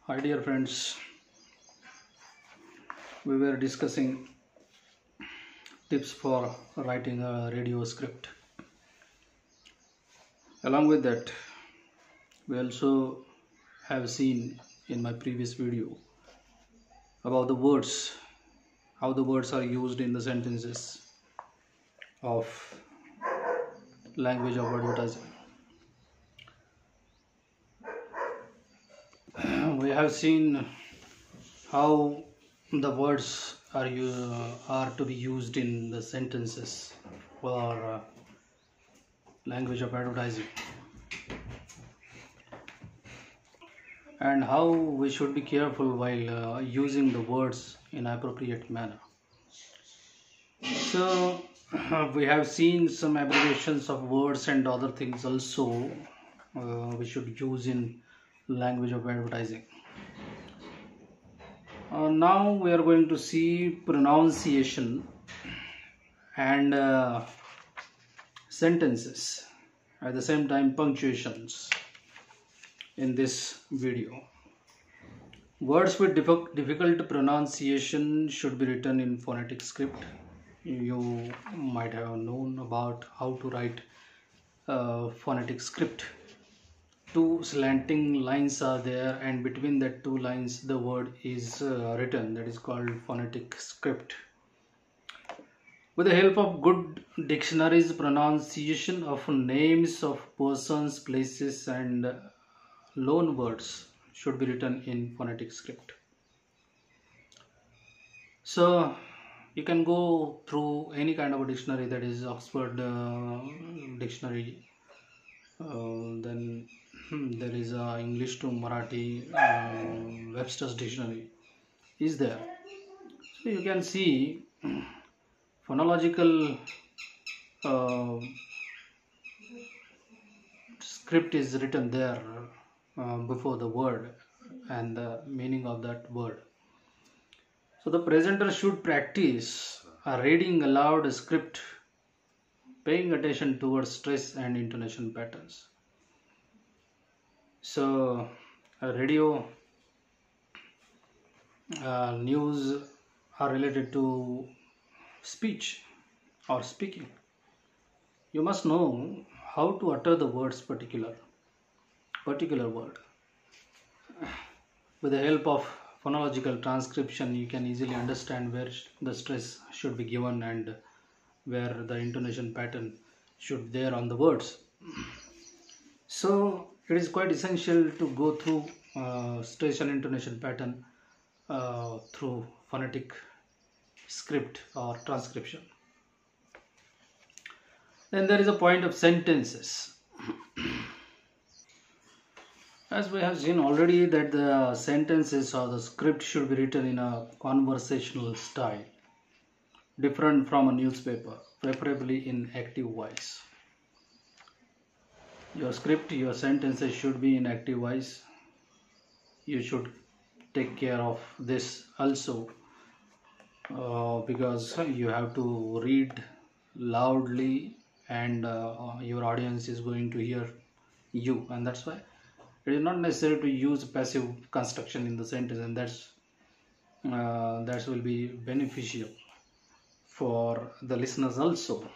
Hi dear friends, we were discussing tips for writing a radio script. Along with that, we also have seen in my previous video about the words, how the words are used in the sentences of language of advertising. We have seen how the words are to be used in the sentences for language of advertising, and how we should be careful while using the words in appropriate manner. So we have seen some abbreviations of words and other things also we should use in language of advertising. Now we are going to see pronunciation and sentences, at the same time punctuations in this video. Words with difficult pronunciation should be written in phonetic script. You might have known about how to write phonetic script. Two slanting lines are there, and between that two lines the word is written. That is called phonetic script. With the help of good dictionaries, pronunciation of names of persons, places and loan words should be written in phonetic script. So you can go through any kind of a dictionary, that is Oxford dictionary, then there is a English to Marathi Webster's dictionary is there. So you can see phonological script is written there before the word and the meaning of that word. So the presenter should practice reading aloud a script, paying attention towards stress and intonation patterns. So radio news are related to speech or speaking. You must know how to utter the words particular word. With the help of phonological transcription, you can easily understand where the stress should be given and where the intonation pattern should be there on the words. So it is quite essential to go through stress and intonation pattern through phonetic script or transcription. Then there is a point of sentences. As we have seen already that the sentences or the script should be written in a conversational style, different from a newspaper, preferably in active voice. Your script, your sentences should be in active voice. You should take care of this also because you have to read loudly and your audience is going to hear you, and that's why it is not necessary to use passive construction in the sentence, and that will be beneficial for the listeners also.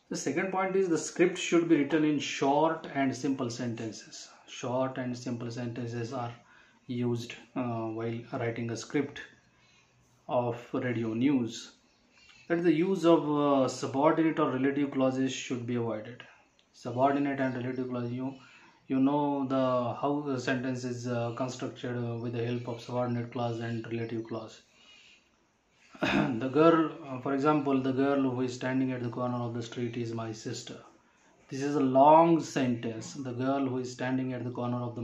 The second point is the script should be written in short and simple sentences. Short and simple sentences are used while writing a script of radio news. That is, the use of subordinate or relative clauses should be avoided. Subordinate and relative clause, you know how the sentence is constructed with the help of subordinate clause and relative clause. The girl, for example, the girl who is standing at the corner of the street is my sister. This is a long sentence. The girl who is standing at the corner of the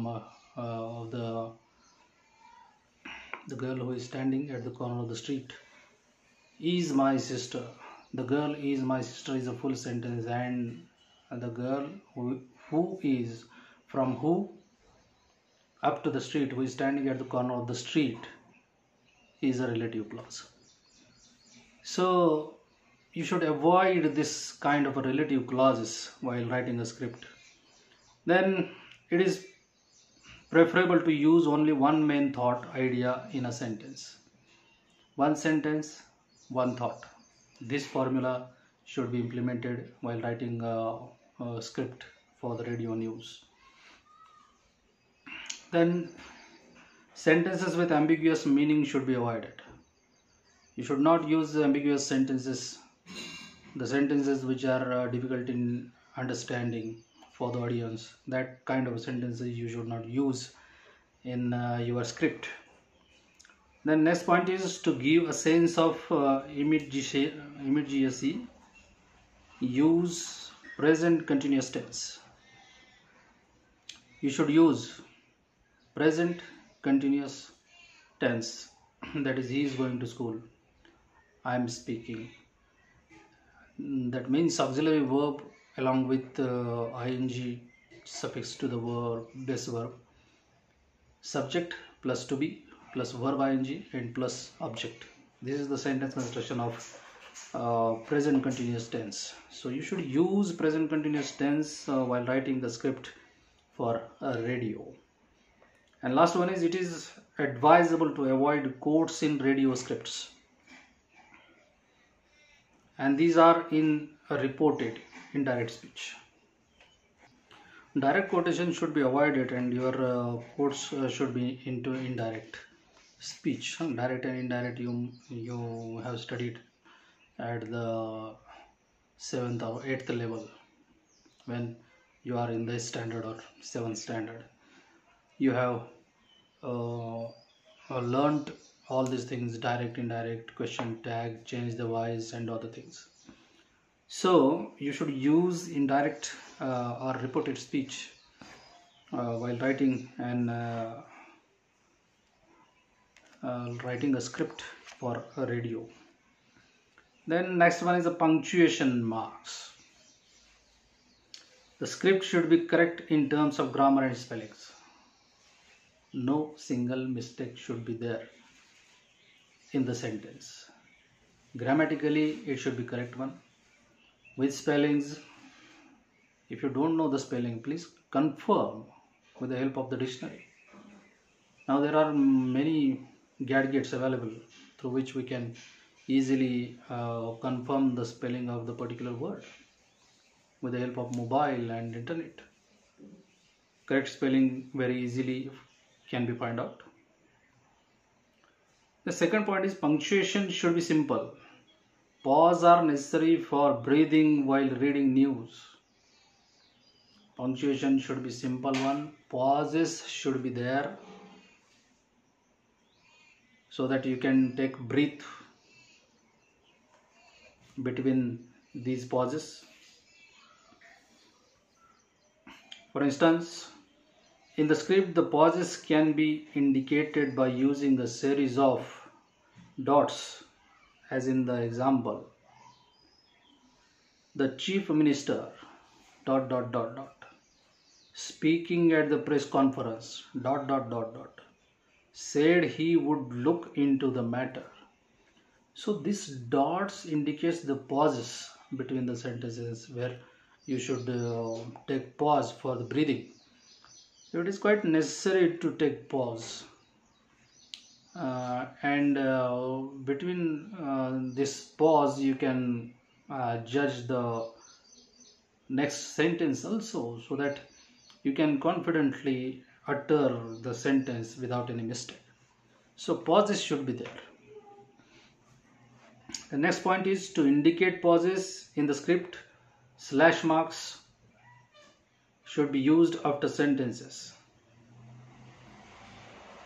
girl who is standing at the corner of the street is my sister. The girl is my sister is a full sentence, and the girl who is from who up to the street, who is standing at the corner of the street, is a relative clause. So you should avoid this kind of a relative clauses while writing a script. Then it is Preferable to use only one main thought idea in a sentence. One sentence, one thought. This formula should be implemented while writing a script for the radio news. Then sentences with ambiguous meaning should be avoided. You should not use ambiguous sentences, the sentences which are difficult in understanding for the audience. That kind of sentences you should not use in your script. Then next point is to give a sense of immediacy. Use present continuous tense. You should use present continuous tense. That is, he is going to school, I am speaking. That means auxiliary verb along with ing suffix to the verb, base verb, subject plus to be plus verb ing and plus object. This is the sentence construction of present continuous tense. So you should use present continuous tense while writing the script for a radio. And last one is, it is advisable to avoid quotes in radio scripts. And these are in a reported indirect speech. Direct quotation should be avoided, and your quotes should be into indirect speech. Direct and indirect you have studied at the 7th or 8th level when you are in the standard or 7th standard. You have learned all these things: direct, indirect, question tag, change the voice, and other things. So you should use indirect or reported speech while writing and writing a script for a radio. Then next one is the punctuation marks. The script should be correct in terms of grammar and spellings. No single mistake should be there in the sentence. Grammatically, it should be correct one. With spellings, if you don't know the spelling, please confirm with the help of the dictionary. Now there are many gadgets available through which we can easily confirm the spelling of the particular word with the help of mobile and internet. Correct spelling very easily can be found out. The second point is, punctuation should be simple. Pause are necessary for breathing while reading news. Punctuation should be simple one. Pauses should be there so that you can take breath between these pauses. For instance, in the script, the pauses can be indicated by using a series of dots, as in the example. The chief minister ... speaking at the press conference ... said he would look into the matter. So this dots indicates the pauses between the sentences where you should take pause for the breathing. It is quite necessary to take pause, and between this pause you can judge the next sentence also, so that you can confidently utter the sentence without any mistake. So pauses should be there. The next point is to indicate pauses in the script. Slash marks should be used after sentences.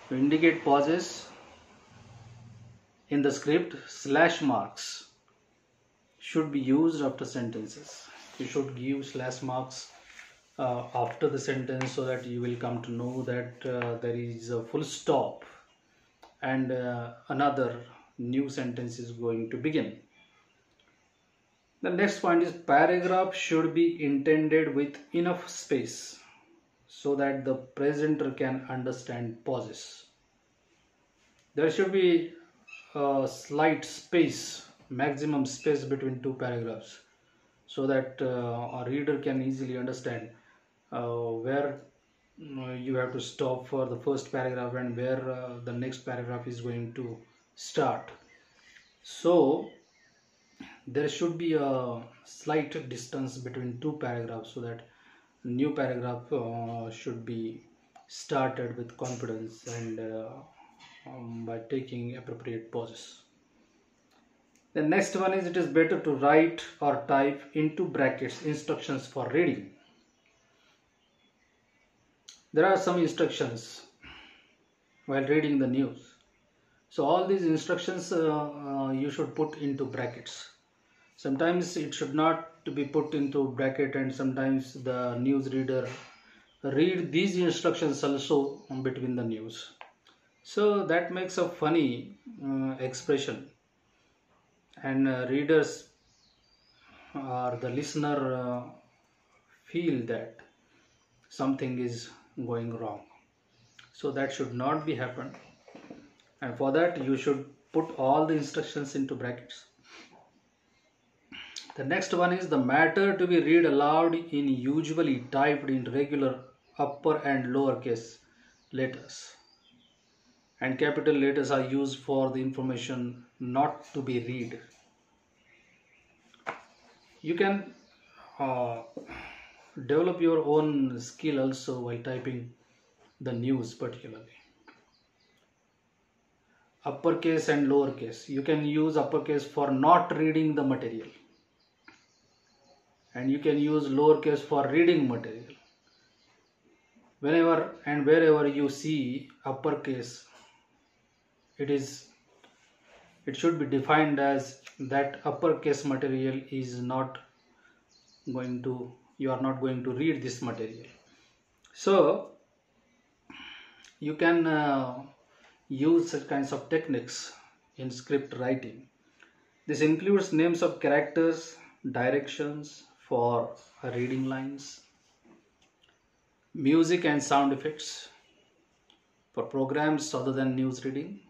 To indicate pauses in the script, slash marks should be used after sentences. You should give slash marks after the sentence so that you will come to know that there is a full stop and another new sentence is going to begin. The next point is, paragraph should be intended with enough space so that the presenter can understand pauses. There should be a slight space, maximum space between two paragraphs, so that a reader can easily understand where you have to stop for the first paragraph and where the next paragraph is going to start. So there should be a slight distance between two paragraphs so that new paragraph should be started with confidence and by taking appropriate pauses. The next one is, it is better to write or type into brackets instructions for reading. There are some instructions while reading the news. So all these instructions you should put into brackets. Sometimes it should not be put into bracket, and sometimes the news reader read these instructions also between the news. So that makes a funny expression, and readers or the listener feel that something is going wrong. So that should not be happen, and for that you should put all the instructions into brackets. The next one is, the matter to be read aloud in usually typed in regular upper and lower case letters, and capital letters are used for the information not to be read. You can develop your own skill also while typing the news, particularly uppercase and lowercase. You can use uppercase for not reading the material, and you can use lowercase for reading material. Whenever and wherever you see uppercase, it should be defined as that uppercase material is not going to, you are not going to read this material. So you can use such kinds of techniques in script writing. This includes names of characters, directions for reading lines, music and sound effects for programs other than news reading.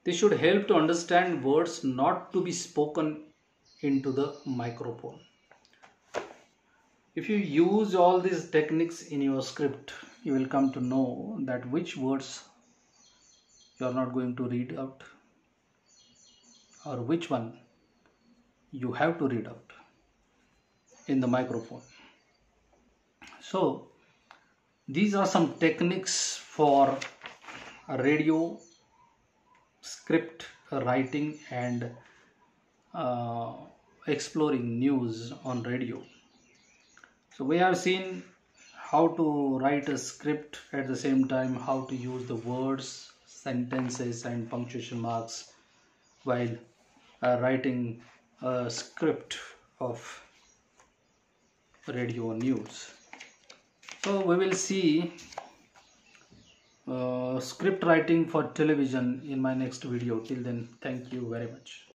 This should help to understand words not to be spoken into the microphone. If you use all these techniques in your script, you will come to know that which words you are not going to read out, or which one you have to read out in the microphone. So these are some techniques for radio script writing and exploring news on radio. So we have seen how to write a script, at the same time how to use the words, sentences and punctuation marks while writing a script of radio news. So we will see script writing for television in my next video. Till then, thank you very much.